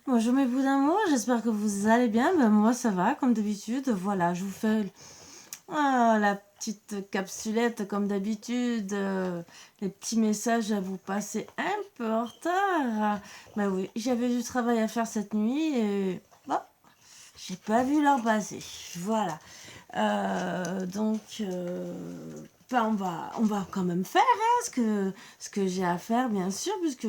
Bonjour mes bouts d'amour, j'espère que vous allez bien. Ben, moi ça va comme d'habitude. Voilà, je vous fais la petite capsulette comme d'habitude. Les petits messages à vous passer un peu en retard. Ben oui, j'avais du travail à faire cette nuit et bon, j'ai pas vu l'heure passer. Voilà. Ben, on va quand même faire ce que j'ai à faire, bien sûr, puisque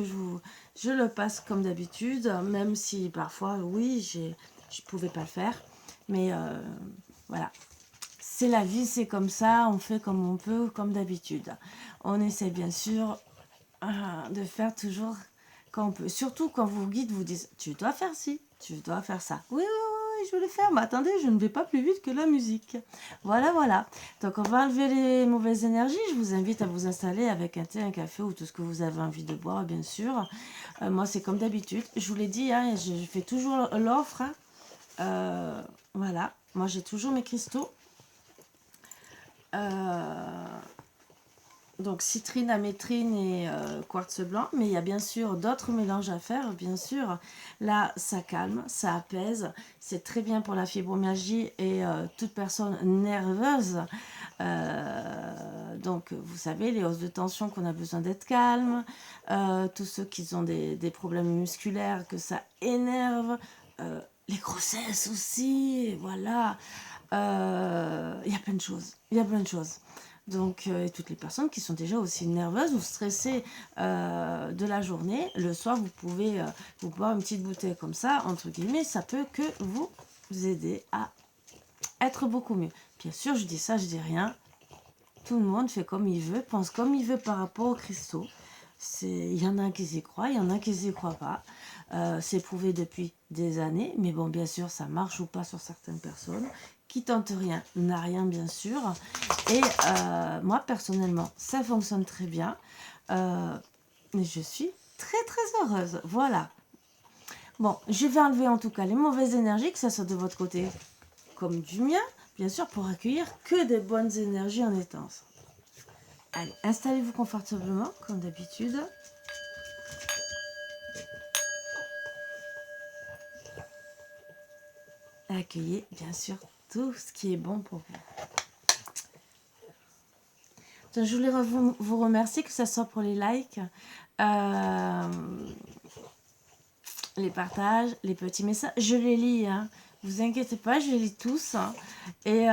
je le passe comme d'habitude, même si parfois, oui, je pouvais pas le faire. Mais voilà, c'est la vie, c'est comme ça, on fait comme on peut, comme d'habitude. On essaie bien sûr de faire toujours quand on peut. Surtout quand vos guides vous disent, tu dois faire ci, tu dois faire ça. Oui, oui, oui, je vais le faire, mais attendez, je ne vais pas plus vite que la musique. Voilà, voilà. Donc on va enlever les mauvaises énergies. Je vous invite à vous installer avec un thé, un café ou tout ce que vous avez envie de boire, bien sûr. Moi, c'est comme d'habitude. Je vous l'ai dit, hein, je fais toujours l'offre. Hein. Voilà. Moi, j'ai toujours mes cristaux. Donc citrine, amétrine et quartz blanc. Mais il y a bien sûr d'autres mélanges à faire, bien sûr. Là, ça calme, ça apaise. C'est très bien pour la fibromyalgie et toute personne nerveuse. Donc, vous savez, les hausses de tension qu'on a besoin d'être calme. Tous ceux qui ont des problèmes musculaires, que ça énerve. Les grossesses aussi, voilà. Il y a plein de choses. Il y a plein de choses. Donc, et toutes les personnes qui sont déjà aussi nerveuses ou stressées de la journée, le soir, vous pouvez vous boire une petite bouteille comme ça, entre guillemets, ça peut que vous aider à être beaucoup mieux. Bien sûr, je dis ça, je dis rien. Tout le monde fait comme il veut, pense comme il veut par rapport aux cristaux. Il y en a qui y croient, il y en a qui y croient pas. C'est prouvé depuis des années, mais bon, bien sûr, ça marche ou pas sur certaines personnes. Qui tente rien n'a rien, bien sûr. Et moi, personnellement, ça fonctionne très bien. Mais je suis très, très heureuse. Voilà. Bon, je vais enlever en tout cas les mauvaises énergies, que ça soit de votre côté comme du mien, bien sûr, pour accueillir que des bonnes énergies en étant. Allez, installez-vous confortablement, comme d'habitude. Accueillez, bien sûr, tout ce qui est bon pour vous. Donc, je voulais vous remercier, que ce soit pour les likes, les partages, les petits messages. Je les lis, hein. Vous inquiétez pas, je les lis tous. Hein. Et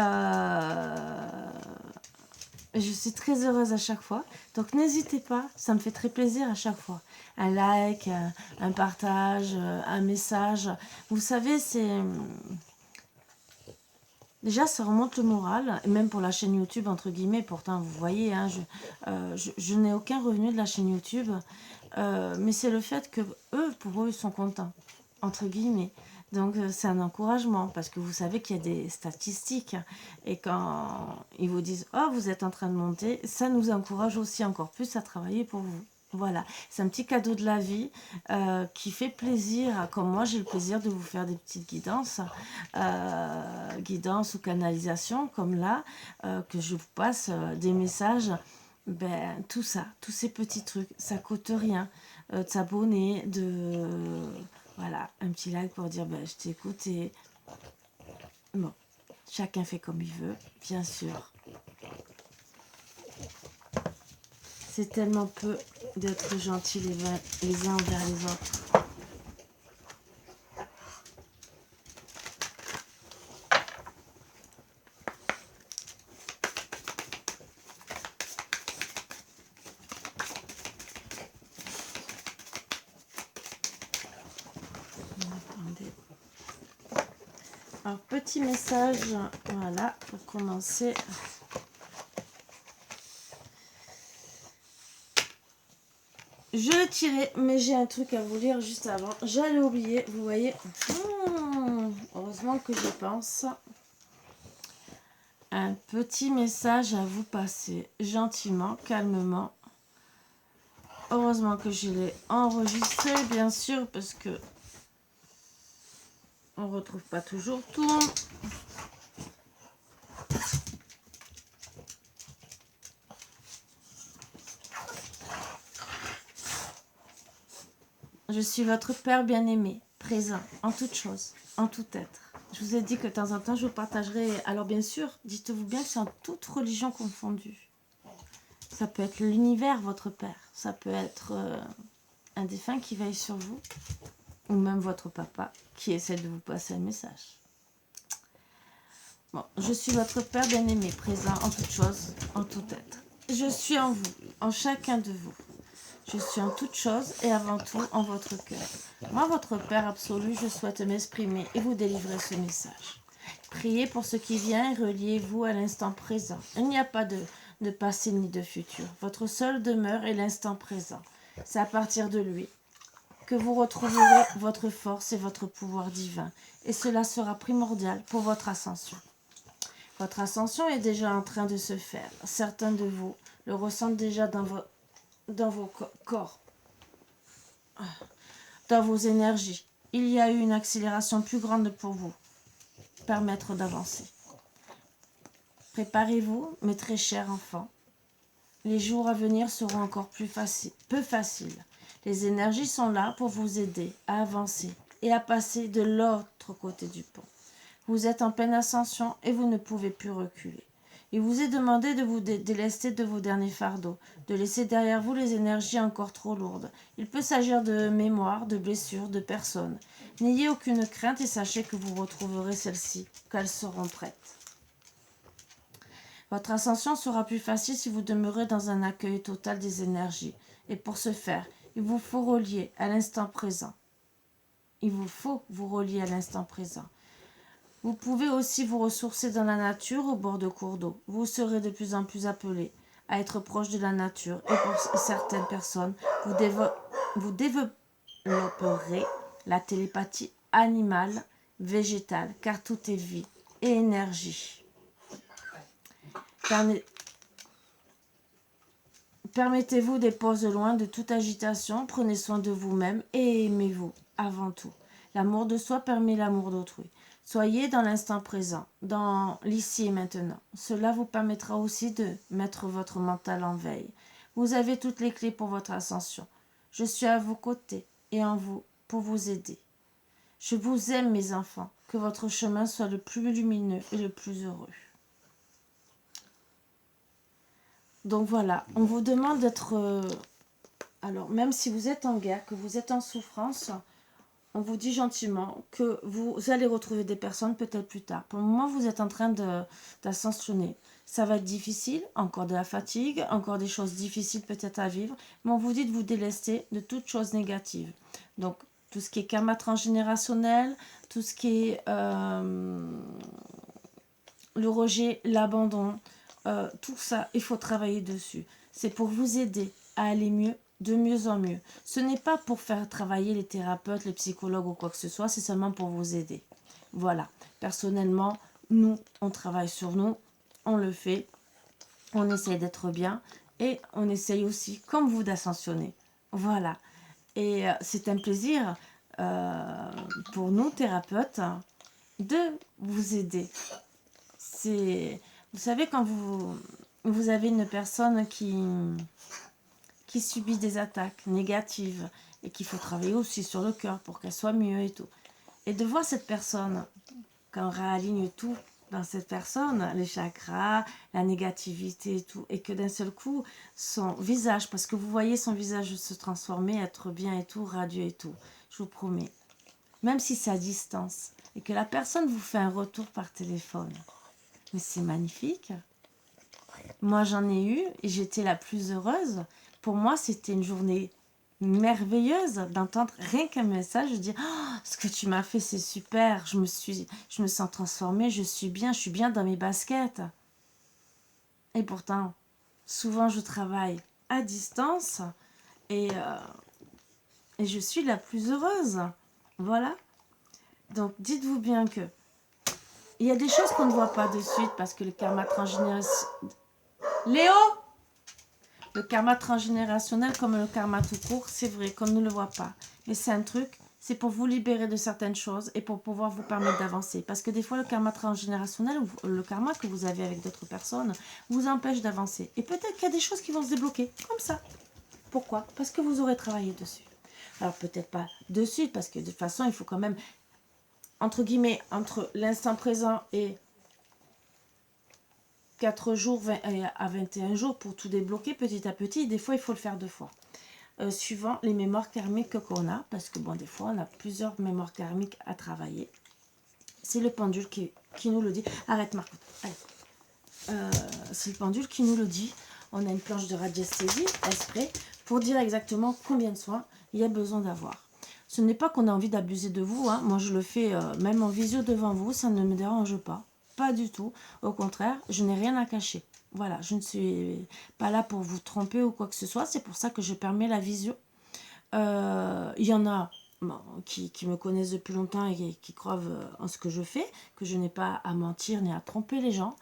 je suis très heureuse à chaque fois. Donc n'hésitez pas, ça me fait très plaisir à chaque fois. Un like, un partage, un message. Vous savez, c'est... Déjà, ça remonte le moral, et même pour la chaîne YouTube, entre guillemets. Pourtant, vous voyez, hein, je n'ai aucun revenu de la chaîne YouTube. Mais c'est le fait que eux, pour eux, ils sont contents, entre guillemets. Donc, c'est un encouragement, parce que vous savez qu'il y a des statistiques. Et quand ils vous disent « Oh, vous êtes en train de monter », ça nous encourage aussi encore plus à travailler pour vous. Voilà, c'est un petit cadeau de la vie qui fait plaisir, comme moi j'ai le plaisir de vous faire des petites guidances ou canalisations, comme là, que je vous passe des messages. Ben, tout ça, tous ces petits trucs, ça coûte rien de s'abonner, voilà, un petit like pour dire ben, je t'écoute et bon, chacun fait comme il veut, bien sûr. C'est tellement peu d'être gentils les uns envers les autres. Attendez. Alors, petit message, voilà, pour commencer. Je l'ai tiré, mais j'ai un truc à vous lire juste avant. J'allais oublier, vous voyez. Heureusement que je pense. Un petit message à vous passer, gentiment, calmement. Heureusement que je l'ai enregistré, bien sûr, parce que on retrouve pas toujours tout. Je suis votre père bien-aimé. présent, en toute chose, en tout être. Je vous ai dit que de temps en temps, je vous partagerai. Alors bien sûr, dites-vous bien que c'est en toute religion confondue. Ça peut être l'univers, votre Père. Ça peut être un défunt qui veille sur vous. Ou même votre papa qui essaie de vous passer un message. Bon, je suis votre Père bien-aimé, présent en toute chose, en tout être. Je suis en vous, en chacun de vous. Je suis en toute chose et avant tout en votre cœur. Moi, votre Père absolu, je souhaite m'exprimer et vous délivrer ce message. Priez pour ce qui vient et reliez-vous à l'instant présent. Il n'y a pas de passé ni de futur. Votre seule demeure est l'instant présent. C'est à partir de lui que vous retrouverez votre force et votre pouvoir divin. Et cela sera primordial pour votre ascension. Votre ascension est déjà en train de se faire. Certains de vous le ressentent déjà dans vos corps, dans vos énergies. Il y a eu une accélération plus grande pour vous permettre d'avancer. Préparez-vous, mes très chers enfants. Les jours à venir seront encore peu faciles. Les énergies sont là pour vous aider à avancer et à passer de l'autre côté du pont. Vous êtes en pleine ascension et vous ne pouvez plus reculer. Il vous est demandé de vous délester de vos derniers fardeaux, de laisser derrière vous les énergies encore trop lourdes. Il peut s'agir de mémoires, de blessures, de personnes. N'ayez aucune crainte et sachez que vous retrouverez celles-ci, qu'elles seront prêtes. Votre ascension sera plus facile si vous demeurez dans un accueil total des énergies. Et pour ce faire, il vous faut relier à l'instant présent. Il vous faut vous relier à l'instant présent. Vous pouvez aussi vous ressourcer dans la nature au bord de cours d'eau. Vous serez de plus en plus appelé à être proche de la nature. Et pour certaines personnes, vous développerez la télépathie animale, végétale, car tout est vie et énergie. Permettez-vous des pauses loin de toute agitation, prenez soin de vous-même et aimez-vous avant tout. L'amour de soi permet l'amour d'autrui. Soyez dans l'instant présent, dans l'ici et maintenant. Cela vous permettra aussi de mettre votre mental en veille. Vous avez toutes les clés pour votre ascension. Je suis à vos côtés et en vous pour vous aider. Je vous aime, mes enfants, que votre chemin soit le plus lumineux et le plus heureux. Donc voilà, on vous demande d'être... alors, même si vous êtes en guerre, que vous êtes en souffrance, on vous dit gentiment que vous allez retrouver des personnes peut-être plus tard. Pour le moment, vous êtes en train d'ascensionner. Ça va être difficile, encore de la fatigue, encore des choses difficiles peut-être à vivre, mais on vous dit de vous délester de toutes choses négatives. Donc, tout ce qui est karma transgénérationnel, tout ce qui est le rejet, l'abandon, tout ça, il faut travailler dessus. C'est pour vous aider à aller mieux, de mieux en mieux. Ce n'est pas pour faire travailler les thérapeutes, les psychologues ou quoi que ce soit, c'est seulement pour vous aider. Voilà. Personnellement, nous, on travaille sur nous, on le fait, on essaye d'être bien et on essaye aussi, comme vous, d'ascensionner. Voilà. Et c'est un plaisir pour nous, thérapeutes, de vous aider. Vous savez, quand vous avez une personne qui subit des attaques négatives et qu'il faut travailler aussi sur le cœur pour qu'elle soit mieux et tout. Et de voir cette personne, quand on réaligne tout dans cette personne, les chakras, la négativité et tout, et que d'un seul coup, son visage, parce que vous voyez son visage se transformer, être bien et tout, radieux et tout, je vous promets, même si c'est à distance, et que la personne vous fait un retour par téléphone, mais c'est magnifique. Moi, j'en ai eu et j'étais la plus heureuse. Pour moi, c'était une journée merveilleuse d'entendre rien qu'un message, de dire oh, ce que tu m'as fait, c'est super, je me sens transformée, je suis bien dans mes baskets. Et pourtant, souvent, je travaille à distance et je suis la plus heureuse. Voilà. Donc, dites-vous bien que il y a des choses qu'on ne voit pas de suite parce que le karma transgénérationnel... Léo, le karma transgénérationnel comme le karma tout court, c'est vrai qu'on ne le voit pas. Mais c'est un truc, c'est pour vous libérer de certaines choses et pour pouvoir vous permettre d'avancer. Parce que des fois, le karma transgénérationnel, ou le karma que vous avez avec d'autres personnes, vous empêche d'avancer. Et peut-être qu'il y a des choses qui vont se débloquer, comme ça. Pourquoi? Parce que vous aurez travaillé dessus. Alors peut-être pas de suite, parce que de toute façon, il faut quand même, entre guillemets, entre l'instant présent et 4 jours à 21 jours pour tout débloquer petit à petit. Des fois, il faut le faire 2 fois. Suivant les mémoires karmiques qu'on a, parce que bon, des fois, on a plusieurs mémoires karmiques à travailler. C'est le pendule qui nous le dit. Arrête, Marco. C'est le pendule qui nous le dit. On a une planche de radiesthésie, esprit, pour dire exactement combien de soins il y a besoin d'avoir. Ce n'est pas qu'on a envie d'abuser de vous. Hein. Moi, je le fais même en visio devant vous. Ça ne me dérange pas. Pas du tout. Au contraire, je n'ai rien à cacher. Voilà, je ne suis pas là pour vous tromper ou quoi que ce soit. C'est pour ça que je permets la visio. Il y en a qui me connaissent depuis longtemps et qui croient en ce que je fais, que je n'ai pas à mentir ni à tromper les gens.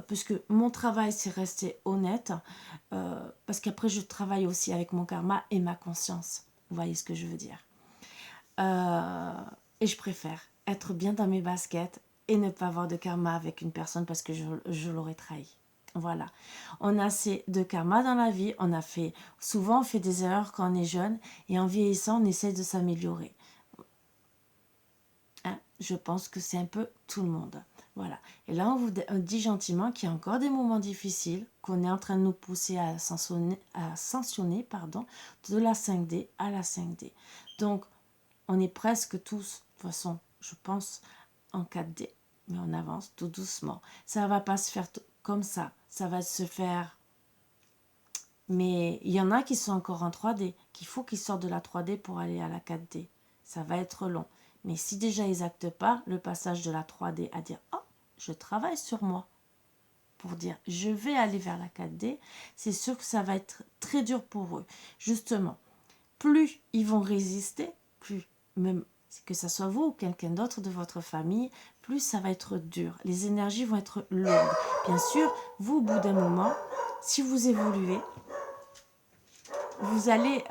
Puisque mon travail, c'est rester honnête. Parce qu'après, je travaille aussi avec mon karma et ma conscience. Vous voyez ce que je veux dire. Et je préfère être bien dans mes baskets et ne pas avoir de karma avec une personne parce que je l'aurais trahi. Voilà. On a assez de karma dans la vie. Souvent, on fait des erreurs quand on est jeune. Et en vieillissant, on essaie de s'améliorer. Hein, je pense que c'est un peu tout le monde. Voilà. Et là, on vous dit gentiment qu'il y a encore des moments difficiles, qu'on est en train de nous pousser à ascensionner de la 5D à la 5D. Donc, on est presque tous, de toute façon, je pense, en 4D. Mais on avance tout doucement. Ça ne va pas se faire comme ça. Ça va se faire... Mais il y en a qui sont encore en 3D, qu'il faut qu'ils sortent de la 3D pour aller à la 4D. Ça va être long. Mais si déjà ils n'actent pas le passage de la 3D à dire « Oh, je travaille sur moi », pour dire « Je vais aller vers la 4D », c'est sûr que ça va être très dur pour eux. Justement, plus ils vont résister, plus, même que ce soit vous ou quelqu'un d'autre de votre famille, plus ça va être dur. Les énergies vont être lourdes. Bien sûr, vous, au bout d'un moment, si vous évoluez, vous allez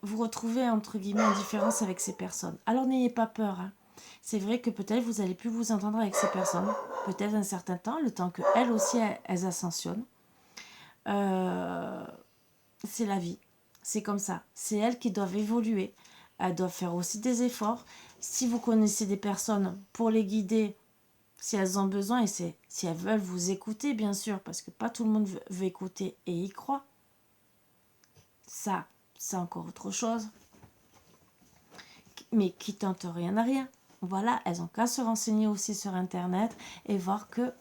vous retrouver, entre guillemets, en différence avec ces personnes. Alors n'ayez pas peur. Hein. C'est vrai que peut-être vous allez plus vous entendre avec ces personnes, peut-être un certain temps, le temps qu'elles aussi, elles ascensionnent. C'est la vie. C'est comme ça. C'est elles qui doivent évoluer. Elles doivent faire aussi des efforts. Si vous connaissez des personnes pour les guider, si elles ont besoin et si elles veulent vous écouter, bien sûr, parce que pas tout le monde veut écouter et y croit. Ça, c'est encore autre chose. Mais qui tente rien à rien. Voilà, elles ont qu'à se renseigner aussi sur Internet et voir que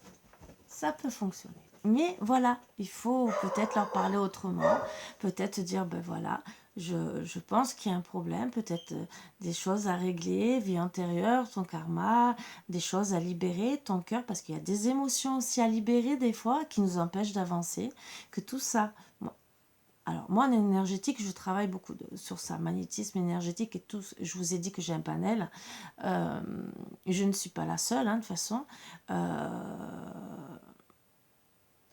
ça peut fonctionner. Mais voilà, il faut peut-être leur parler autrement, peut-être dire, ben voilà, je pense qu'il y a un problème, peut-être des choses à régler, vie antérieure, ton karma, des choses à libérer, ton cœur, parce qu'il y a des émotions aussi à libérer des fois qui nous empêchent d'avancer, que tout ça... Alors, moi, en énergétique, je travaille beaucoup sur ça, magnétisme énergétique et tout. Je vous ai dit que j'ai un panel. Je ne suis pas la seule, hein, de toute façon.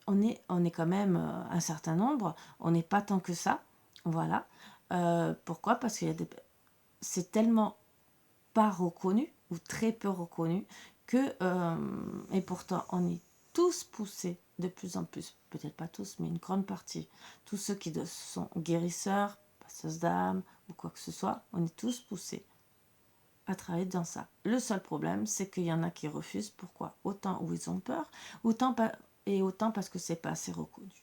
On est quand même un certain nombre. On n'est pas tant que ça. Voilà. Pourquoi? Parce que c'est tellement pas reconnu ou très peu reconnu que... et pourtant, on est tous poussés de plus en plus, peut-être pas tous, mais une grande partie, tous ceux qui sont guérisseurs, passeuses d'âme ou quoi que ce soit, on est tous poussés à travailler dans ça. Le seul problème, c'est qu'il y en a qui refusent. Pourquoi? Autant où ils ont peur, autant parce que c'est pas assez reconnu.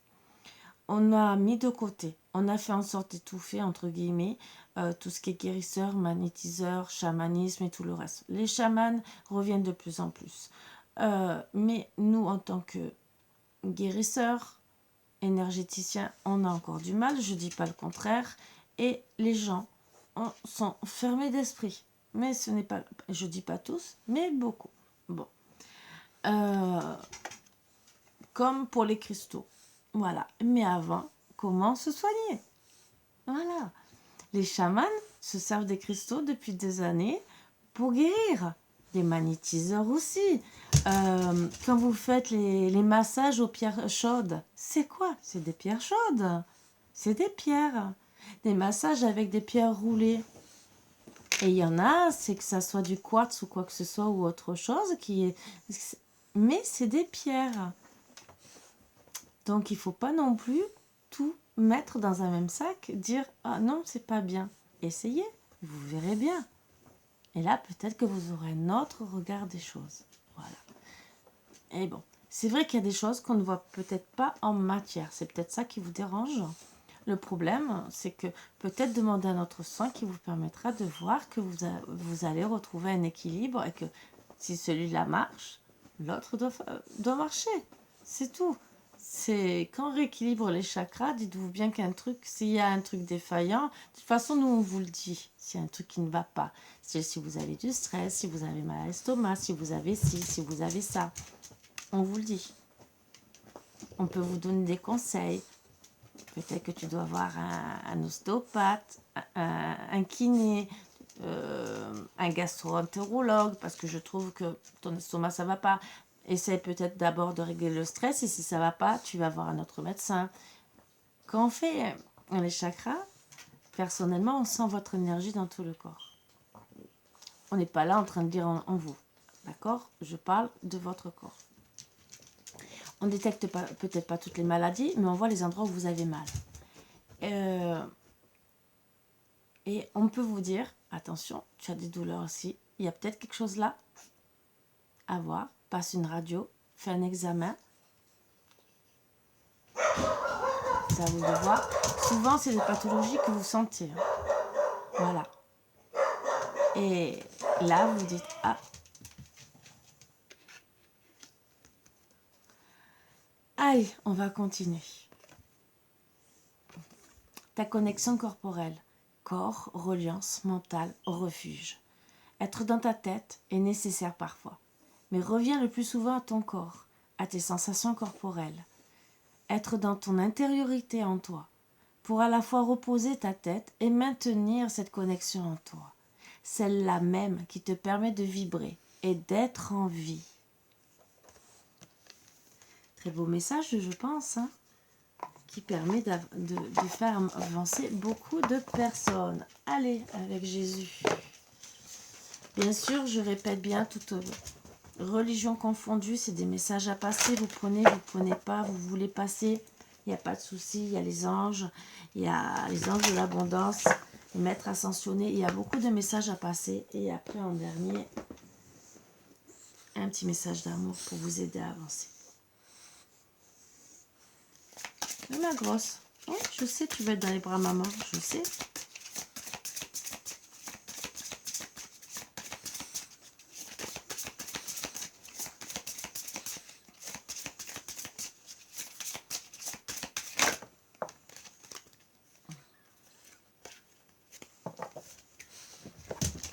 On a mis de côté, on a fait en sorte d'étouffer, entre guillemets, tout ce qui est guérisseur, magnétiseur, chamanisme et tout le reste. Les chamans reviennent de plus en plus. Mais nous, en tant que guérisseurs, énergéticiens, on a encore du mal, je ne dis pas le contraire. Et les gens sont fermés d'esprit. Mais ce n'est pas, je ne dis pas tous, mais beaucoup. Bon. Comme pour les cristaux. Voilà. Mais avant, comment se soigner? Voilà. Les chamans se servent des cristaux depuis des années pour guérir. Des magnétiseurs aussi. Quand vous faites les massages aux pierres chaudes, c'est quoi? C'est des pierres chaudes. C'est des pierres. Des massages avec des pierres roulées. Et il y en a, c'est que ça soit du quartz ou quoi que ce soit ou autre chose qui est... Mais c'est des pierres. Donc il ne faut pas non plus tout mettre dans un même sac, dire « Ah non, c'est pas bien ». Essayez, vous verrez bien. Et là, peut-être que vous aurez un autre regard des choses. Voilà. Et bon, c'est vrai qu'il y a des choses qu'on ne voit peut-être pas en matière. C'est peut-être ça qui vous dérange. Le problème, c'est que peut-être demander un autre soin qui vous permettra de voir que vous allez retrouver un équilibre et que si celui-là marche, l'autre doit marcher. C'est tout. C'est quand on rééquilibre les chakras, dites-vous bien qu'un truc, s'il y a un truc défaillant, de toute façon, nous, on vous le dit. S'il y a un truc qui ne va pas, si vous avez du stress, si vous avez mal à l'estomac, si vous avez ci, si vous avez ça, on vous le dit. On peut vous donner des conseils. Peut-être que tu dois voir un ostéopathe, un kiné, un gastro-entérologue, parce que je trouve que ton estomac, ça ne va pas. Essaye peut-être d'abord de régler le stress, et si ça ne va pas, tu vas voir un autre médecin. Quand on fait les chakras, personnellement, on sent votre énergie dans tout le corps. On n'est pas là en train de dire en vous. D'accord? Je parle de votre corps. On ne détecte peut-être pas toutes les maladies, mais on voit les endroits où vous avez mal. Et on peut vous dire, attention, tu as des douleurs aussi. Il y a peut-être quelque chose là à voir. Passe une radio, fais un examen. C'est à vous de voir. Souvent, c'est des pathologies que vous sentez. Voilà. Et là, vous dites, ah. Allez, on va continuer. Ta connexion corporelle. Corps, reliance, mental, refuge. Être dans ta tête est nécessaire parfois, mais reviens le plus souvent à ton corps, à tes sensations corporelles. Être dans ton intériorité en toi, pour à la fois reposer ta tête et maintenir cette connexion en toi. Celle-là même qui te permet de vibrer et d'être en vie. Très beau message, je pense, hein, qui permet de faire avancer beaucoup de personnes. Allez, avec Jésus. Bien sûr, je répète bien, toute religion confondue, c'est des messages à passer. Vous prenez pas, vous voulez passer. Il n'y a pas de souci, il y a les anges, il y a les anges de l'abondance, les maîtres ascensionnés. Il y a beaucoup de messages à passer. Et après, en dernier, un petit message d'amour pour vous aider à avancer. Oui, ma grosse. Oui, je sais, tu vas être dans les bras maman, je sais.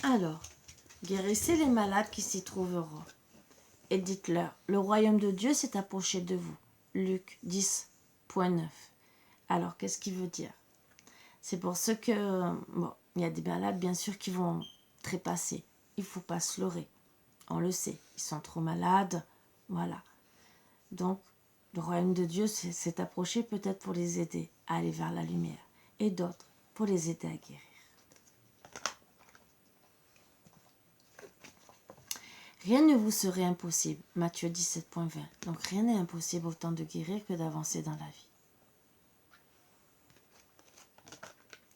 Alors, guérissez les malades qui s'y trouveront. Et dites-leur, le royaume de Dieu s'est approché de vous. Luc 10.9. Alors, qu'est-ce qu'il veut dire? C'est pour ce que, bon, il y a des malades, bien sûr, qui vont trépasser. Il ne faut pas se leurrer. On le sait, ils sont trop malades. Voilà. Donc, le royaume de Dieu s'est approché peut-être pour les aider à aller vers la lumière. Et d'autres pour les aider à guérir. Rien ne vous serait impossible. Matthieu 17.20. Donc, rien n'est impossible autant de guérir que d'avancer dans la vie.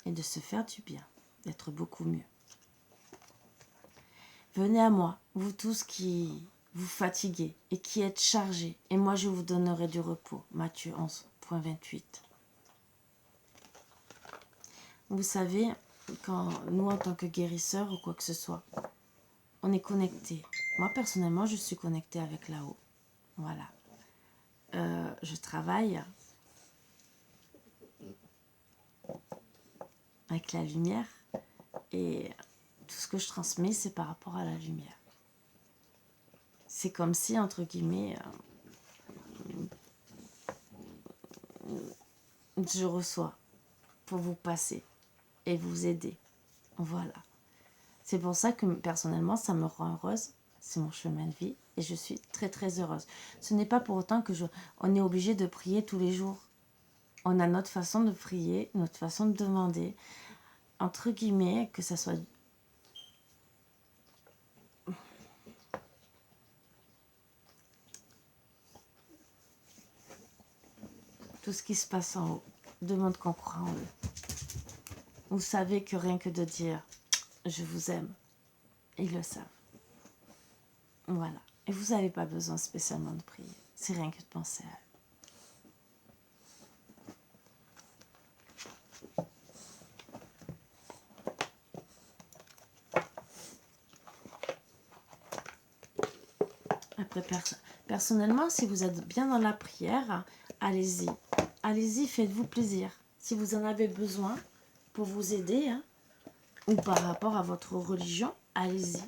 Et de se faire du bien, d'être beaucoup mieux. Venez à moi, vous tous qui vous fatiguez et qui êtes chargés, et moi je vous donnerai du repos. Matthieu 11.28. Vous savez, quand nous en tant que guérisseurs ou quoi que ce soit, on est connecté. Moi personnellement, je suis connectée avec là-haut. Voilà. Je travaille avec la lumière et tout ce que je transmets, c'est par rapport à la lumière. C'est comme si, entre guillemets, je reçois pour vous passer et vous aider. Voilà. C'est pour ça que personnellement, ça me rend heureuse. C'est mon chemin de vie et je suis très très heureuse. Ce n'est pas pour autant que on est obligé de prier tous les jours. On a notre façon de prier, notre façon de demander. Entre guillemets, que ça soit... Tout ce qui se passe en haut demande qu'on croit en eux. Vous savez que rien que de dire « je vous aime », ils le savent. Voilà. Et vous n'avez pas besoin spécialement de prier. C'est rien que de penser à eux. Après, personnellement, si vous êtes bien dans la prière, allez-y. Allez-y, faites-vous plaisir. Si vous en avez besoin pour vous aider, hein, ou par rapport à votre religion, allez-y.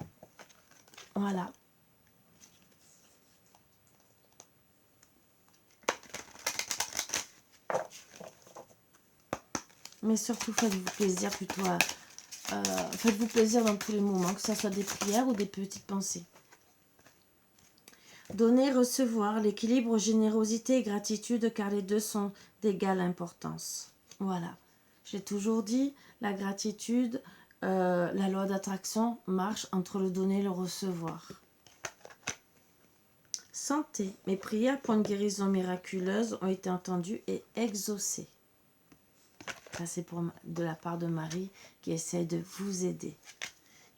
Voilà. Mais surtout, faites-vous plaisir plutôt faites-vous plaisir dans tous les moments, que ce soit des prières ou des petites pensées. Donner, recevoir, l'équilibre, générosité et gratitude, car les deux sont d'égale importance. Voilà. J'ai toujours dit, la gratitude, la loi d'attraction marche entre le donner et le recevoir. Santé. Mes prières pour une guérison miraculeuse ont été entendues et exaucées. Ça, c'est de la part de Marie qui essaye de vous aider.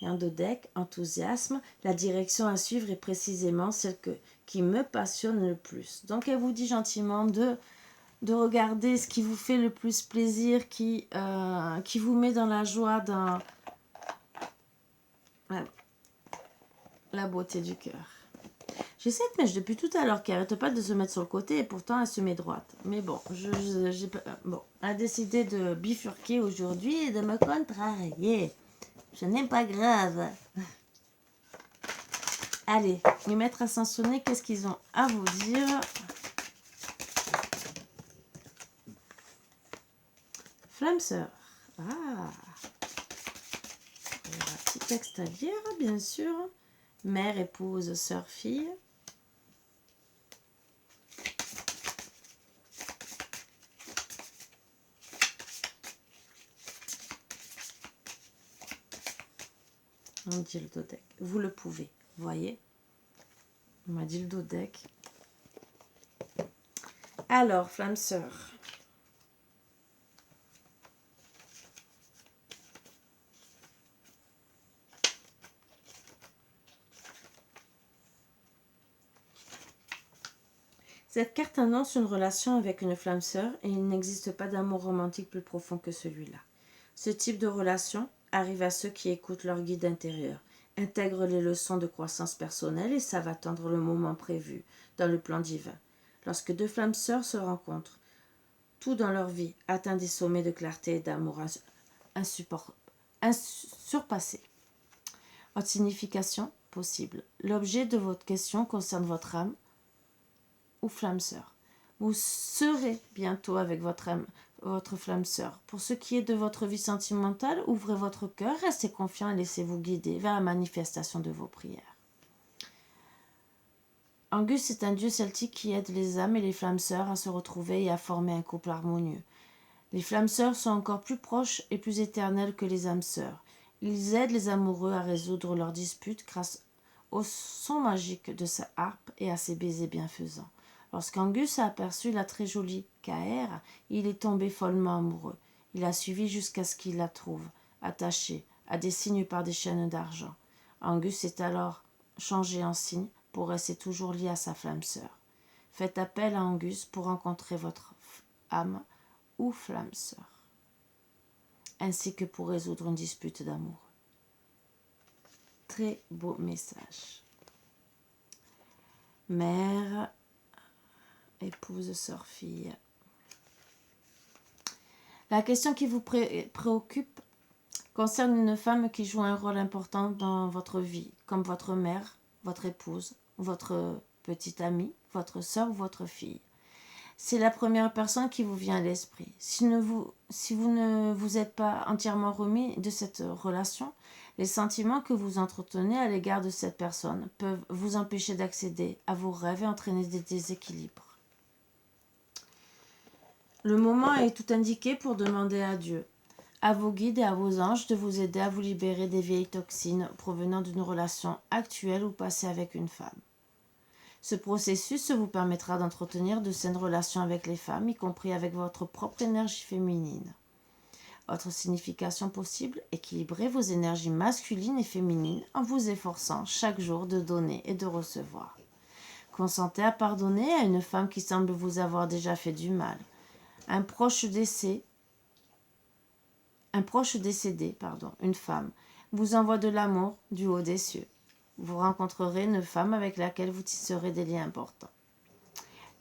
Et en dodec, enthousiasme, la direction à suivre est précisément celle qui me passionne le plus. Donc, elle vous dit gentiment de regarder ce qui vous fait le plus plaisir, qui vous met dans la joie, dans la beauté du cœur. J'ai cette mèche depuis tout à l'heure qui n'arrête pas de se mettre sur le côté et pourtant elle se met droite. Mais bon, elle a décidé de bifurquer aujourd'hui et de me contrarier. Ce n'est pas grave. Allez, les maîtres ascensionnés, qu'est-ce qu'ils ont à vous dire? Flamme sœur. Ah. Il y a un petit texte à lire, bien sûr. Mère, épouse, sœur, fille. On dit le dodec. Vous le pouvez, voyez. On m'a dit le dodec. Alors, flamme sœur. Cette carte annonce une relation avec une flamme sœur et il n'existe pas d'amour romantique plus profond que celui-là. Ce type de relation arrive à ceux qui écoutent leur guide intérieur, intègrent les leçons de croissance personnelle et savent attendre le moment prévu dans le plan divin. Lorsque deux flammes sœurs se rencontrent, tout dans leur vie atteint des sommets de clarté et d'amour surpassés. Votre signification possible. L'objet de votre question concerne votre âme ou flamme sœur. Vous serez bientôt avec votre flamme sœur. Pour ce qui est de votre vie sentimentale, ouvrez votre cœur, restez confiant et laissez-vous guider vers la manifestation de vos prières. Angus est un dieu celtique qui aide les âmes et les flammes sœurs à se retrouver et à former un couple harmonieux. Les flammes sœurs sont encore plus proches et plus éternelles que les âmes sœurs. Ils aident les amoureux à résoudre leurs disputes grâce au son magique de sa harpe et à ses baisers bienfaisants. Lorsqu'Angus a aperçu la très jolie Caer, il est tombé follement amoureux. Il a suivi jusqu'à ce qu'il la trouve, attachée, à des signes par des chaînes d'argent. Angus est alors changé en cygne pour rester toujours lié à sa flamme sœur. Faites appel à Angus pour rencontrer votre âme ou flamme sœur, ainsi que pour résoudre une dispute d'amour. Très beau message. Mère, épouse, sœur, fille. La question qui vous préoccupe concerne une femme qui joue un rôle important dans votre vie, comme votre mère, votre épouse, votre petite amie, votre sœur ou votre fille. C'est la première personne qui vous vient à l'esprit. Si vous ne vous êtes pas entièrement remis de cette relation, les sentiments que vous entretenez à l'égard de cette personne peuvent vous empêcher d'accéder à vos rêves et entraîner des déséquilibres. Le moment est tout indiqué pour demander à Dieu, à vos guides et à vos anges de vous aider à vous libérer des vieilles toxines provenant d'une relation actuelle ou passée avec une femme. Ce processus vous permettra d'entretenir de saines relations avec les femmes, y compris avec votre propre énergie féminine. Votre signification possible, équilibrez vos énergies masculines et féminines en vous efforçant chaque jour de donner et de recevoir. Consentez à pardonner à une femme qui semble vous avoir déjà fait du mal. Un proche décédé, une femme, vous envoie de l'amour du haut des cieux. Vous rencontrerez une femme avec laquelle vous tisserez des liens importants.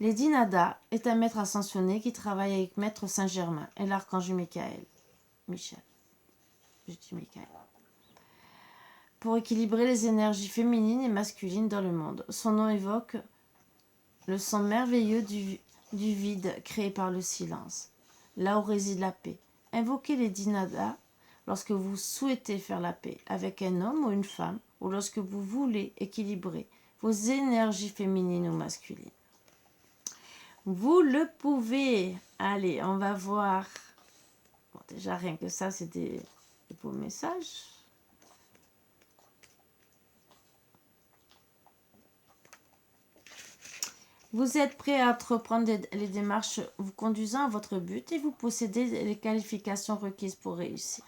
Lady Nada est un maître ascensionné qui travaille avec Maître Saint-Germain et l'archange Michael. Pour équilibrer les énergies féminines et masculines dans le monde. Son nom évoque le son merveilleux du vide créé par le silence, là où réside la paix. Invoquez Lady Nada lorsque vous souhaitez faire la paix avec un homme ou une femme, ou lorsque vous voulez équilibrer vos énergies féminines ou masculines. Vous le pouvez. Allez, on va voir. Bon, déjà, rien que ça, c'est des beaux messages. Vous êtes prêt à entreprendre les démarches vous conduisant à votre but et vous possédez les qualifications requises pour réussir.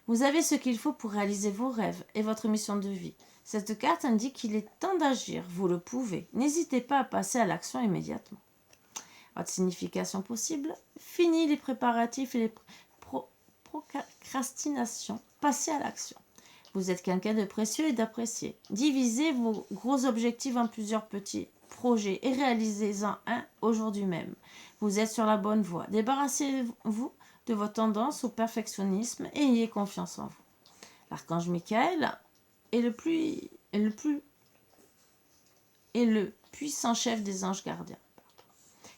Vous avez ce qu'il faut pour réaliser vos rêves et votre mission de vie. Cette carte indique qu'il est temps d'agir. Vous le pouvez. N'hésitez pas à passer à l'action immédiatement. Votre signification possible, fini les préparatifs et les procrastinations. Passez à l'action. Vous êtes quelqu'un de précieux et d'apprécié. Divisez vos gros objectifs en plusieurs petits projets et réalisez-en un aujourd'hui même. Vous êtes sur la bonne voie. Débarrassez-vous de vos tendances au perfectionnisme et ayez confiance en vous. L'archange Michael est le puissant chef des anges gardiens.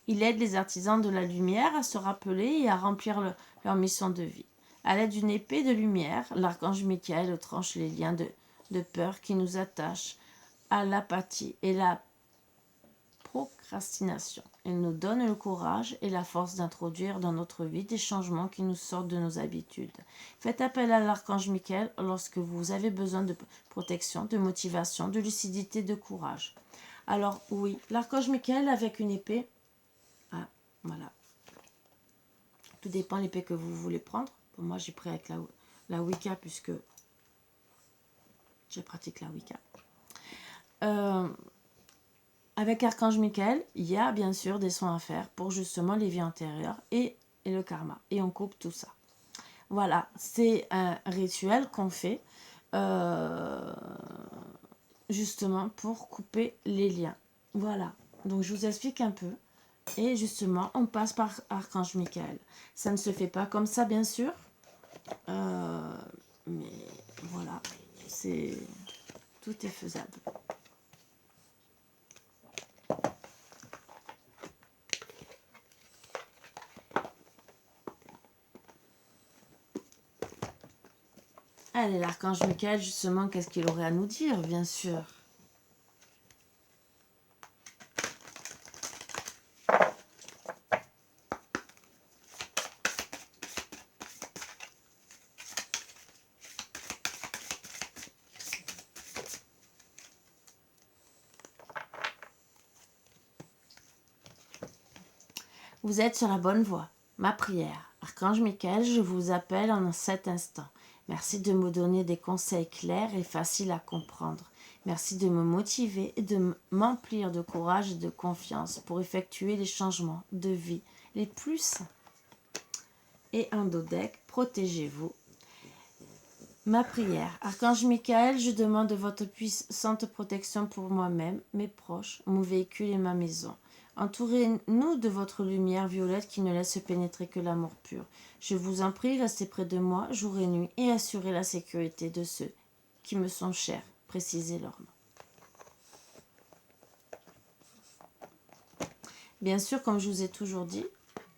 Il aide les artisans de la lumière à se rappeler et à remplir leur mission de vie. À l'aide d'une épée de lumière, l'archange Michael tranche les liens de peur qui nous attachent à l'apathie et la procrastination. Il nous donne le courage et la force d'introduire dans notre vie des changements qui nous sortent de nos habitudes. Faites appel à l'archange Michael lorsque vous avez besoin de protection, de motivation, de lucidité, de courage. Alors oui, l'archange Michael avec une épée. Ah, voilà. Tout dépend de l'épée que vous voulez prendre. Pour moi, j'ai pris avec la Wicca puisque je pratique la Wicca. Avec Archange Michael, il y a bien sûr des soins à faire pour justement les vies antérieures et le karma. Et on coupe tout ça. Voilà, c'est un rituel qu'on fait justement pour couper les liens. Voilà, donc je vous explique un peu. Et justement, on passe par Archange Michael. Ça ne se fait pas comme ça, bien sûr. Mais voilà, tout est faisable. Allez, l'archange Michael, justement, qu'est-ce qu'il aurait à nous dire, bien sûr. Vous êtes sur la bonne voie. Ma prière. Archange Michael, je vous appelle en cet instant. Merci de me donner des conseils clairs et faciles à comprendre. Merci de me motiver et de m'emplir de courage et de confiance pour effectuer les changements de vie les plus sains. Et un dodec, protégez-vous. Ma prière. Archange Michael, je demande votre puissante protection pour moi-même, mes proches, mon véhicule et ma maison. Entourez-nous de votre lumière violette qui ne laisse pénétrer que l'amour pur. Je vous en prie, restez près de moi, jour et nuit, et assurez la sécurité de ceux qui me sont chers. Précisez leur nom. Bien sûr, comme je vous ai toujours dit,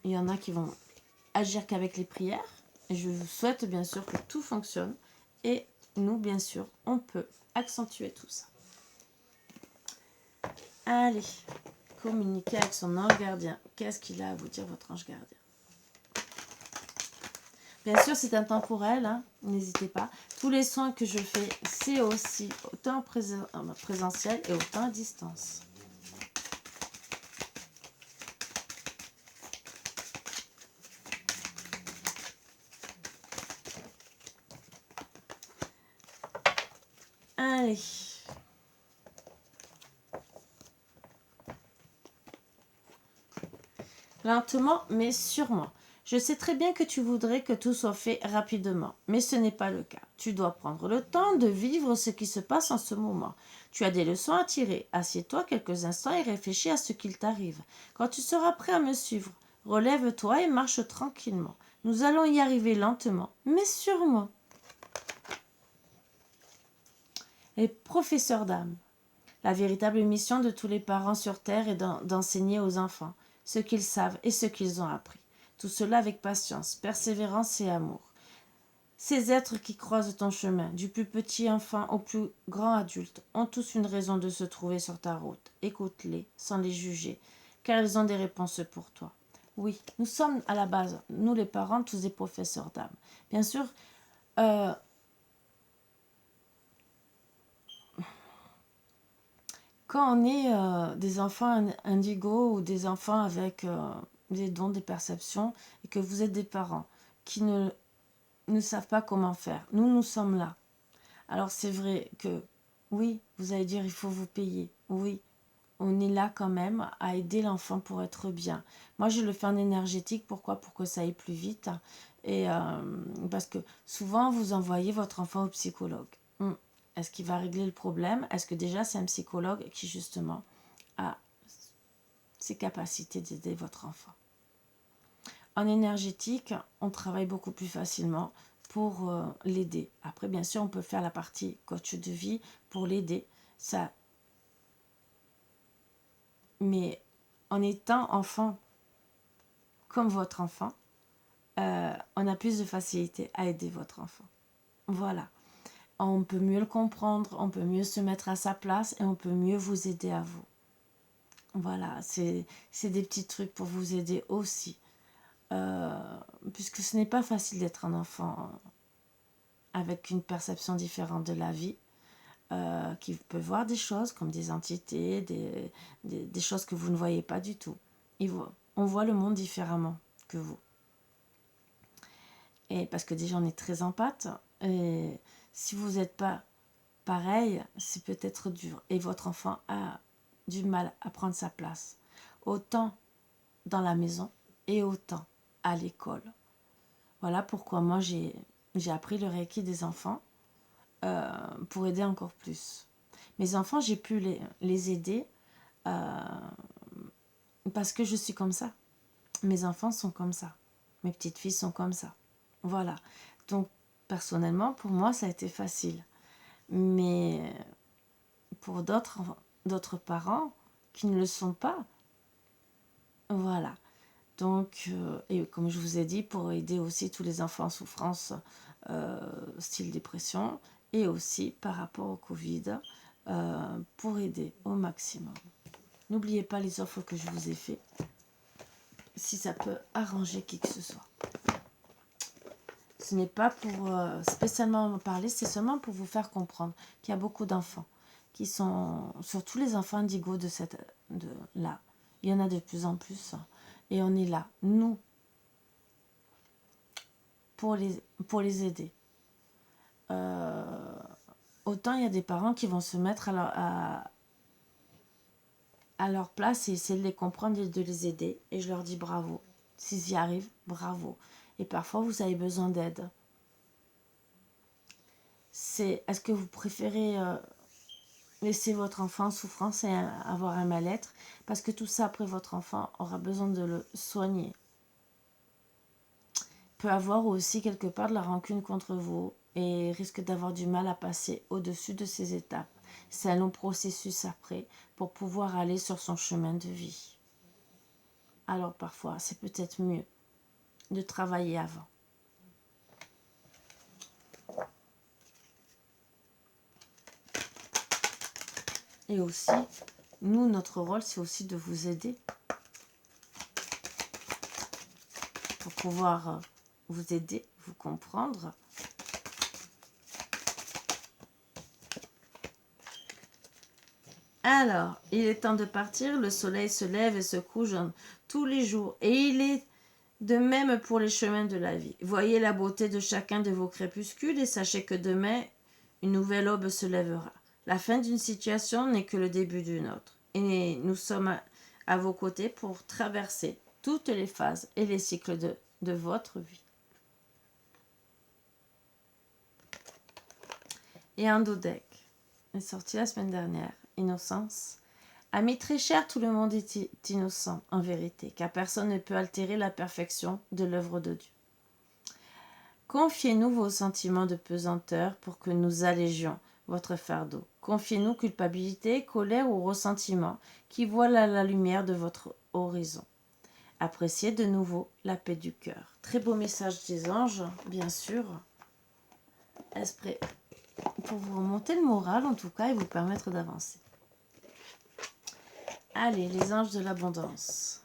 il y en a qui vont agir qu'avec les prières. Et je vous souhaite bien sûr que tout fonctionne. Et nous, bien sûr, on peut accentuer tout ça. Allez, communiquer avec son ange gardien. Qu'est-ce qu'il a à vous dire, votre ange gardien? Bien sûr, c'est intemporel, hein, n'hésitez pas. Tous les soins que je fais, c'est aussi autant présentiel et autant à distance. Allez. Lentement, mais sûrement. Je sais très bien que tu voudrais que tout soit fait rapidement, mais ce n'est pas le cas. Tu dois prendre le temps de vivre ce qui se passe en ce moment. Tu as des leçons à tirer. Assieds-toi quelques instants et réfléchis à ce qu'il t'arrive. Quand tu seras prêt à me suivre, relève-toi et marche tranquillement. Nous allons y arriver lentement, mais sûrement. Et professeur d'âme, la véritable mission de tous les parents sur Terre est d'enseigner aux enfants ce qu'ils savent et ce qu'ils ont appris. Tout cela avec patience, persévérance et amour. Ces êtres qui croisent ton chemin, du plus petit enfant au plus grand adulte, ont tous une raison de se trouver sur ta route. Écoute-les sans les juger, car ils ont des réponses pour toi. Oui, nous sommes à la base, nous les parents, tous des professeurs d'âme. Bien sûr, quand on est des enfants indigos ou des enfants avec des dons, des perceptions, et que vous êtes des parents qui ne savent pas comment faire, nous sommes là. Alors c'est vrai que, oui, vous allez dire il faut vous payer. Oui, on est là quand même à aider l'enfant pour être bien. Moi, je le fais en énergétique. Pourquoi? Pour que ça aille plus vite. Et parce que souvent, vous envoyez votre enfant au psychologue. Est-ce qu'il va régler le problème? Est-ce que déjà, c'est un psychologue qui, justement, a ses capacités d'aider votre enfant? En énergétique, on travaille beaucoup plus facilement pour l'aider. Après, bien sûr, on peut faire la partie coach de vie pour l'aider. Ça. Mais en étant enfant comme votre enfant, on a plus de facilité à aider votre enfant. Voilà. On peut mieux le comprendre, on peut mieux se mettre à sa place et on peut mieux vous aider à vous. Voilà, c'est des petits trucs pour vous aider aussi. Puisque ce n'est pas facile d'être un enfant avec une perception différente de la vie, qui peut voir des choses comme des entités, des choses que vous ne voyez pas du tout. On voit le monde différemment que vous. Et parce que déjà on est très empathe, et si vous n'êtes pas pareil, c'est peut-être dur. Et votre enfant a du mal à prendre sa place, autant dans la maison et autant à l'école. Voilà pourquoi moi j'ai appris le Reiki des enfants pour aider encore plus. Mes enfants, j'ai pu les aider parce que je suis comme ça. Mes enfants sont comme ça. Mes petites filles sont comme ça. Voilà. Donc, personnellement, pour moi, ça a été facile. Mais pour d'autres parents qui ne le sont pas, voilà. Donc, et comme je vous ai dit, pour aider aussi tous les enfants en souffrance, style dépression, et aussi par rapport au Covid, pour aider au maximum. N'oubliez pas les offres que je vous ai faites, si ça peut arranger qui que ce soit. Ce n'est pas pour spécialement en parler, c'est seulement pour vous faire comprendre qu'il y a beaucoup d'enfants qui sont, surtout les enfants indigos là, il y en a de plus en plus, et on est là, nous, pour les aider. Autant il y a des parents qui vont se mettre à leur place et essayer de les comprendre et de les aider. Et je leur dis bravo. S'ils y arrivent, bravo. Et parfois, vous avez besoin d'aide. Est-ce que vous préférez laisser votre enfant en souffrance et avoir un mal-être? Parce que tout ça, après, votre enfant aura besoin de le soigner. Peut avoir aussi quelque part de la rancune contre vous et risque d'avoir du mal à passer au-dessus de ces étapes. C'est un long processus après pour pouvoir aller sur son chemin de vie. Alors parfois, c'est peut-être mieux de travailler avant. Et aussi, nous, notre rôle, c'est aussi de vous aider pour pouvoir vous aider, vous comprendre. Alors, il est temps de partir. Le soleil se lève et se couche tous les jours. Et il est de même pour les chemins de la vie. Voyez la beauté de chacun de vos crépuscules et sachez que demain, une nouvelle aube se lèvera. La fin d'une situation n'est que le début d'une autre. Et nous sommes à vos côtés pour traverser toutes les phases et les cycles de votre vie. Et un deck est sorti la semaine dernière. Innocence. Amis très chers, tout le monde est innocent, en vérité, car personne ne peut altérer la perfection de l'œuvre de Dieu. Confiez-nous vos sentiments de pesanteur pour que nous allégions votre fardeau. Confiez-nous culpabilité, colère ou ressentiment qui voilent la lumière de votre horizon. Appréciez de nouveau la paix du cœur. Très beau message des anges, bien sûr. Esprit pour vous remonter le moral en tout cas et vous permettre d'avancer. Allez, les anges de l'abondance.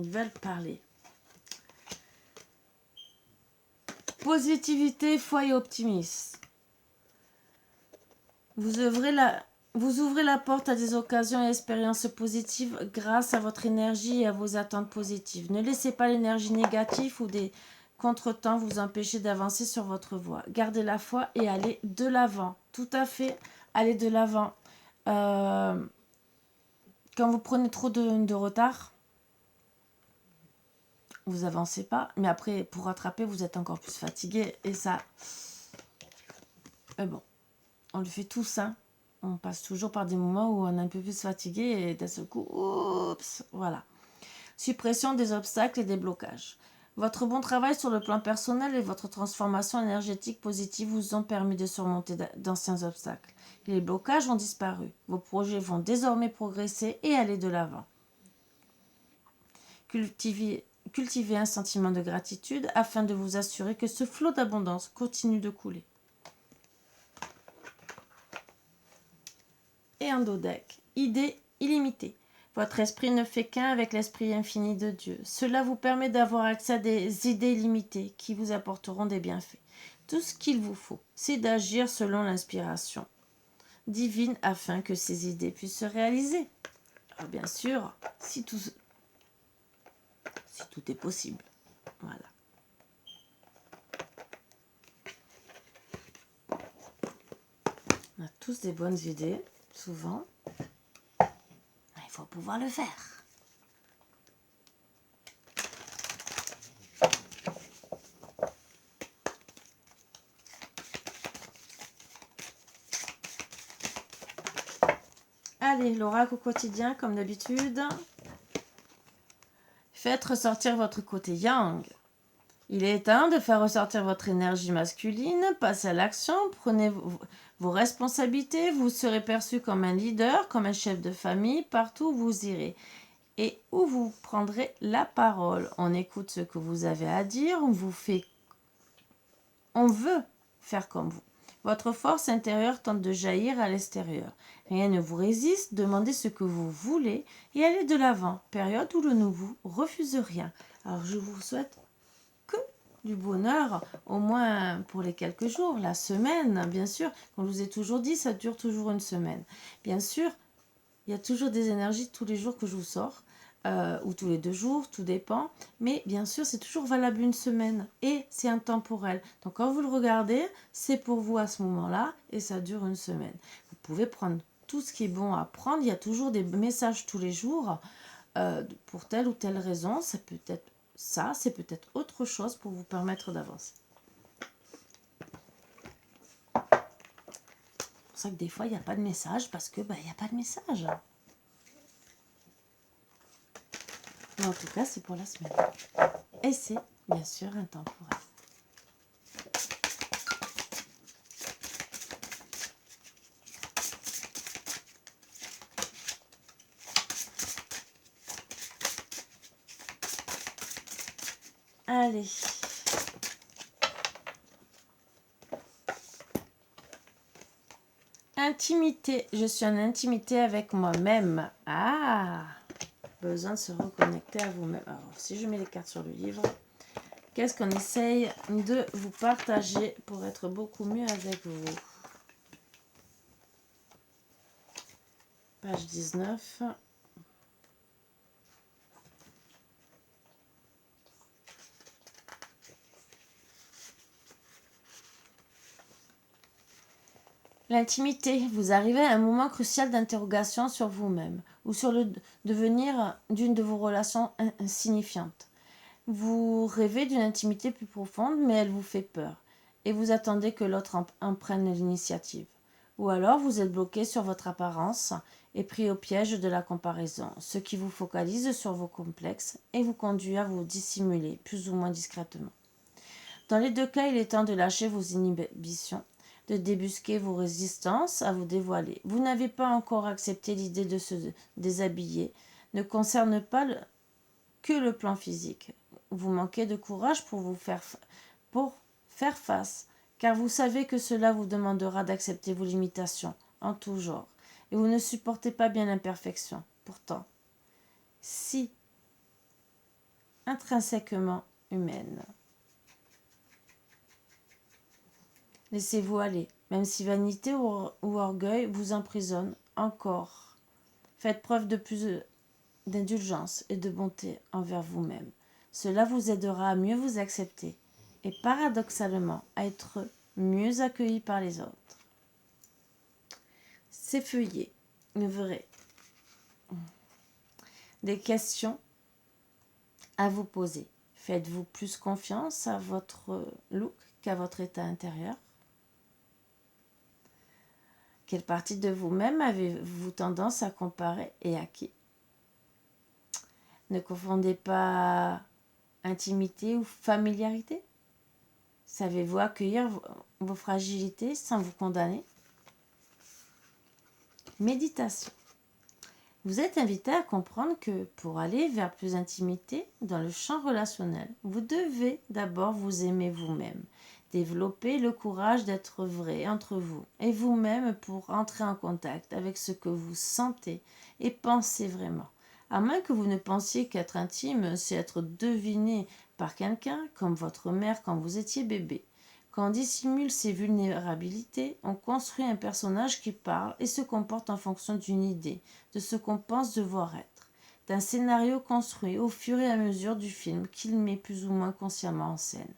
Ils veulent parler. Positivité, foi et optimisme. Vous ouvrez la porte à des occasions et expériences positives grâce à votre énergie et à vos attentes positives. Ne laissez pas l'énergie négative ou des contretemps vous empêcher d'avancer sur votre voie. Gardez la foi et allez de l'avant. Tout à fait, allez de l'avant. Quand vous prenez trop de retard, vous avancez pas, mais après pour rattraper vous êtes encore plus fatigué et ça, mais bon, on le fait tous, hein. On passe toujours par des moments où on est un peu plus fatigué et d'un seul coup, oups, voilà. Suppression des obstacles et des blocages. Votre bon travail sur le plan personnel et votre transformation énergétique positive vous ont permis de surmonter d'anciens obstacles. Les blocages ont disparu. Vos projets vont désormais progresser et aller de l'avant. Cultivez un sentiment de gratitude afin de vous assurer que ce flot d'abondance continue de couler. Et un deck. Idée illimitée. Votre esprit ne fait qu'un avec l'esprit infini de Dieu. Cela vous permet d'avoir accès à des idées illimitées qui vous apporteront des bienfaits. Tout ce qu'il vous faut, c'est d'agir selon l'inspiration divine afin que ces idées puissent se réaliser. Alors bien sûr, si tout est possible. Voilà. On a tous des bonnes idées, souvent. Il faut pouvoir le faire. Allez, l'oracle au quotidien, comme d'habitude. Faites ressortir votre côté yang. Il est temps de faire ressortir votre énergie masculine, passez à l'action, prenez vos responsabilités, vous serez perçu comme un leader, comme un chef de famille, partout où vous irez et où vous prendrez la parole. On écoute ce que vous avez à dire, on veut faire comme vous. Votre force intérieure tente de jaillir à l'extérieur. Rien ne vous résiste, demandez ce que vous voulez et allez de l'avant. Période où le ne vous refuse rien. Alors je vous souhaite que du bonheur, au moins pour les quelques jours, la semaine, bien sûr. Comme je vous ai toujours dit, ça dure toujours une semaine. Bien sûr, il y a toujours des énergies tous les jours que je vous sors. Ou tous les 2 jours, tout dépend. Mais bien sûr, c'est toujours valable une semaine. Et c'est intemporel. Donc quand vous le regardez, c'est pour vous à ce moment-là. Et ça dure une semaine. Vous pouvez prendre tout ce qui est bon à prendre. Il y a toujours des messages tous les jours. Pour telle ou telle raison. Ça peut être ça, c'est peut-être autre chose pour vous permettre d'avancer. C'est pour ça que des fois, il n'y a pas de message. Parce que, il n'y a pas de message. Mais en tout cas, c'est pour la semaine. Et c'est, bien sûr, intemporel. Allez. Intimité. Je suis en intimité avec moi-même. Ah! Besoin de se reconnecter à vous-même. Alors, si je mets les cartes sur le livre, Qu'est-ce qu'on essaye de vous partager pour être beaucoup mieux avec vous? Page 19. L'intimité. Vous arrivez à un moment crucial d'interrogation sur vous-même ou sur le devenir d'une de vos relations insignifiantes. Vous rêvez d'une intimité plus profonde, mais elle vous fait peur et vous attendez que l'autre en prenne l'initiative. Ou alors vous êtes bloqué sur votre apparence et pris au piège de la comparaison, ce qui vous focalise sur vos complexes et vous conduit à vous dissimuler plus ou moins discrètement. Dans les deux cas, il est temps de lâcher vos inhibitions, de débusquer vos résistances à vous dévoiler. Vous n'avez pas encore accepté l'idée de se déshabiller, ne concerne pas que le plan physique. Vous manquez de courage pour faire face, car vous savez que cela vous demandera d'accepter vos limitations en tout genre, et vous ne supportez pas bien l'imperfection. Pourtant, si intrinsèquement humaine. Laissez-vous aller, même si vanité ou orgueil vous emprisonnent encore. Faites preuve de plus d'indulgence et de bonté envers vous-même. Cela vous aidera à mieux vous accepter et paradoxalement à être mieux accueilli par les autres. C'est feuillé, vrai. Des questions à vous poser. Faites-vous plus confiance à votre look qu'à votre état intérieur? Quelle partie de vous-même avez-vous tendance à comparer et à qui? Ne confondez pas intimité ou familiarité. Savez-vous accueillir vos fragilités sans vous condamner? Méditation. Vous êtes invité à comprendre que pour aller vers plus d'intimité dans le champ relationnel, vous devez d'abord vous aimer vous-même. Développer le courage d'être vrai entre vous et vous-même pour entrer en contact avec ce que vous sentez et pensez vraiment. À moins que vous ne pensiez qu'être intime, c'est être deviné par quelqu'un, comme votre mère quand vous étiez bébé. Quand on dissimule ses vulnérabilités, on construit un personnage qui parle et se comporte en fonction d'une idée, de ce qu'on pense devoir être, d'un scénario construit au fur et à mesure du film qu'il met plus ou moins consciemment en scène.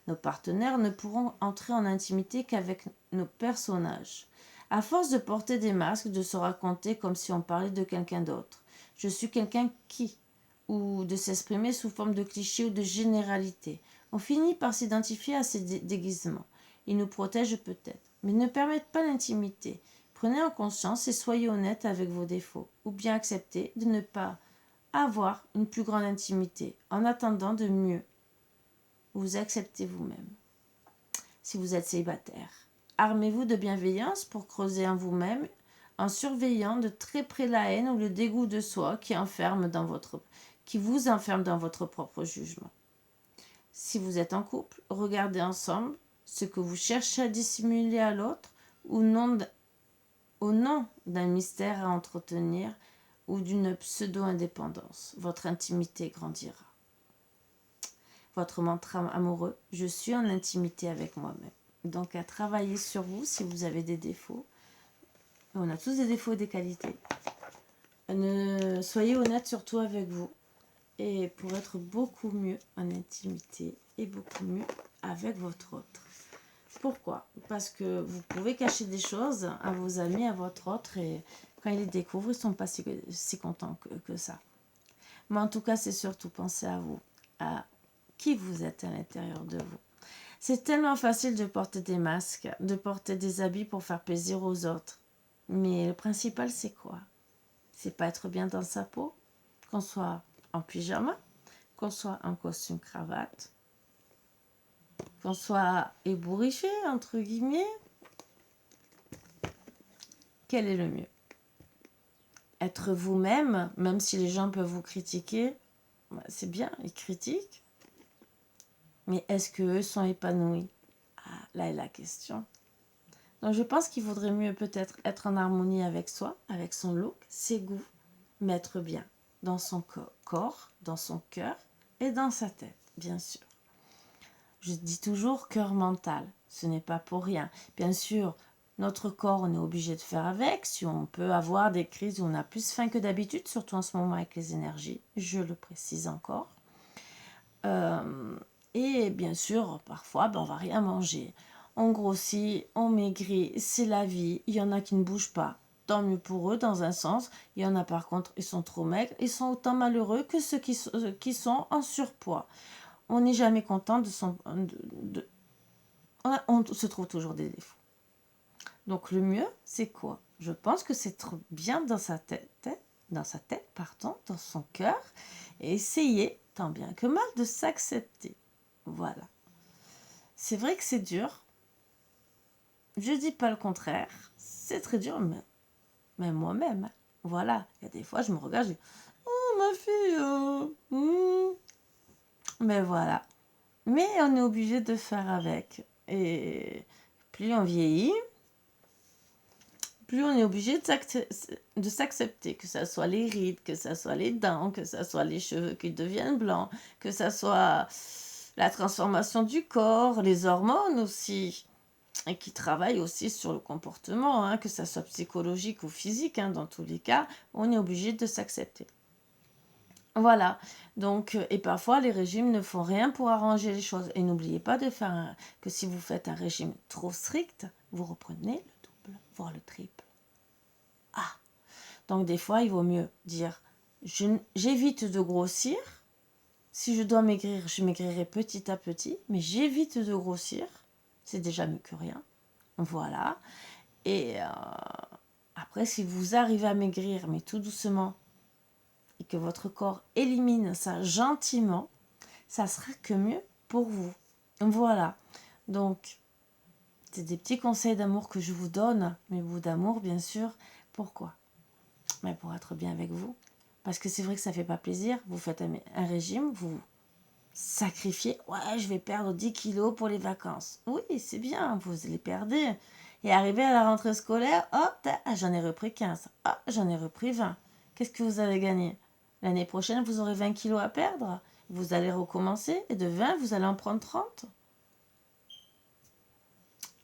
Nos partenaires ne pourront entrer en intimité qu'avec nos personnages. À force de porter des masques, de se raconter comme si on parlait de quelqu'un d'autre. Je suis quelqu'un qui, ou de s'exprimer sous forme de clichés ou de généralités. On finit par s'identifier à ces déguisements. Ils nous protègent peut-être, mais ne permettent pas l'intimité. Prenez en conscience et soyez honnête avec vos défauts, ou bien acceptez de ne pas avoir une plus grande intimité en attendant de mieux vous acceptez vous-même. Si vous êtes célibataire, armez-vous de bienveillance pour creuser en vous-même en surveillant de très près la haine ou le dégoût de soi qui vous enferme dans votre propre jugement. Si vous êtes en couple, regardez ensemble ce que vous cherchez à dissimuler à l'autre au nom d'un mystère à entretenir ou d'une pseudo-indépendance. Votre intimité grandira. Votre mantra amoureux, je suis en intimité avec moi-même. Donc à travailler sur vous si vous avez des défauts. On a tous des défauts et des qualités. Soyez honnête surtout avec vous. Et pour être beaucoup mieux en intimité et beaucoup mieux avec votre autre. Pourquoi? Parce que vous pouvez cacher des choses à vos amis, à votre autre, et quand ils les découvrent, ils ne sont pas si contents que ça. Mais en tout cas, c'est surtout penser à vous, à qui vous êtes à l'intérieur de vous. C'est tellement facile de porter des masques, de porter des habits pour faire plaisir aux autres. Mais le principal, c'est quoi? C'est pas être bien dans sa peau, qu'on soit en pyjama, qu'on soit en costume cravate, qu'on soit ébouriffé, entre guillemets. Quel est le mieux? Être vous-même, même si les gens peuvent vous critiquer, c'est bien, ils critiquent. Mais est-ce qu'eux sont épanouis? Ah, là est la question. Donc je pense qu'il vaudrait mieux peut-être être en harmonie avec soi, avec son look, ses goûts, mais être bien dans son corps, dans son cœur et dans sa tête, bien sûr. Je dis toujours cœur mental. Ce n'est pas pour rien. Bien sûr, notre corps, on est obligé de faire avec. Si on peut avoir des crises où on a plus faim que d'habitude, surtout en ce moment avec les énergies, je le précise encore. Et bien sûr, parfois, on va rien manger. On grossit, on maigrit, c'est la vie. Il y en a qui ne bougent pas. Tant mieux pour eux, dans un sens. Il y en a par contre, ils sont trop maigres. Ils sont autant malheureux que ceux qui sont en surpoids. On n'est jamais content de son... on se trouve toujours des défauts. Donc le mieux, c'est quoi? Je pense que c'est trop bien dans sa tête, dans son cœur, et essayer, tant bien que mal, de s'accepter. Voilà. C'est vrai que c'est dur. Je dis pas le contraire. C'est très dur, mais même moi-même. Voilà. Il y a des fois, je me regarde, je dis, oh ma fille, mais voilà. Mais on est obligé de faire avec. Et plus on vieillit, plus on est obligé de s'accepter, que ce soit les rides, que ce soit les dents, que ce soit les cheveux qui deviennent blancs, que ce soit la transformation du corps, les hormones aussi, et qui travaillent aussi sur le comportement, hein, que ce soit psychologique ou physique, hein, dans tous les cas, on est obligé de s'accepter. Voilà, donc, et parfois les régimes ne font rien pour arranger les choses. Et n'oubliez pas de faire que si vous faites un régime trop strict, vous reprenez le double, voire le triple. Ah, donc des fois, il vaut mieux dire, j'évite de grossir. Si je dois maigrir, je maigrirai petit à petit, mais j'évite de grossir. C'est déjà mieux que rien. Voilà. Et après, si vous arrivez à maigrir, mais tout doucement, et que votre corps élimine ça gentiment, ça sera que mieux pour vous. Voilà. Donc, c'est des petits conseils d'amour que je vous donne, mais vous d'amour, bien sûr. Pourquoi? Mais pour être bien avec vous. Parce que c'est vrai que ça ne fait pas plaisir. Vous faites un régime, vous sacrifiez. Ouais, je vais perdre 10 kilos pour les vacances. Oui, c'est bien, vous les perdez. Et arrivé à la rentrée scolaire, hop, j'en ai repris 15. Ah, j'en ai repris 20. Qu'est-ce que vous avez gagné? L'année prochaine, vous aurez 20 kilos à perdre. Vous allez recommencer. Et de 20, vous allez en prendre 30.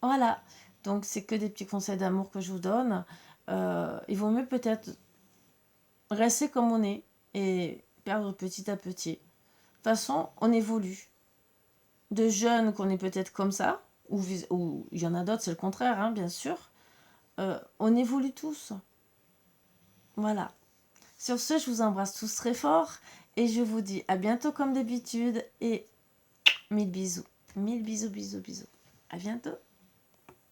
Voilà. Donc, c'est que des petits conseils d'amour que je vous donne. Il vaut mieux peut-être rester comme on est et perdre petit à petit. De toute façon, on évolue. De jeunes qu'on est peut-être comme ça, ou il y en a d'autres, c'est le contraire, hein, bien sûr. On évolue tous. Voilà. Sur ce, je vous embrasse tous très fort et je vous dis à bientôt comme d'habitude et mille bisous. Mille bisous, bisous, bisous. À bientôt.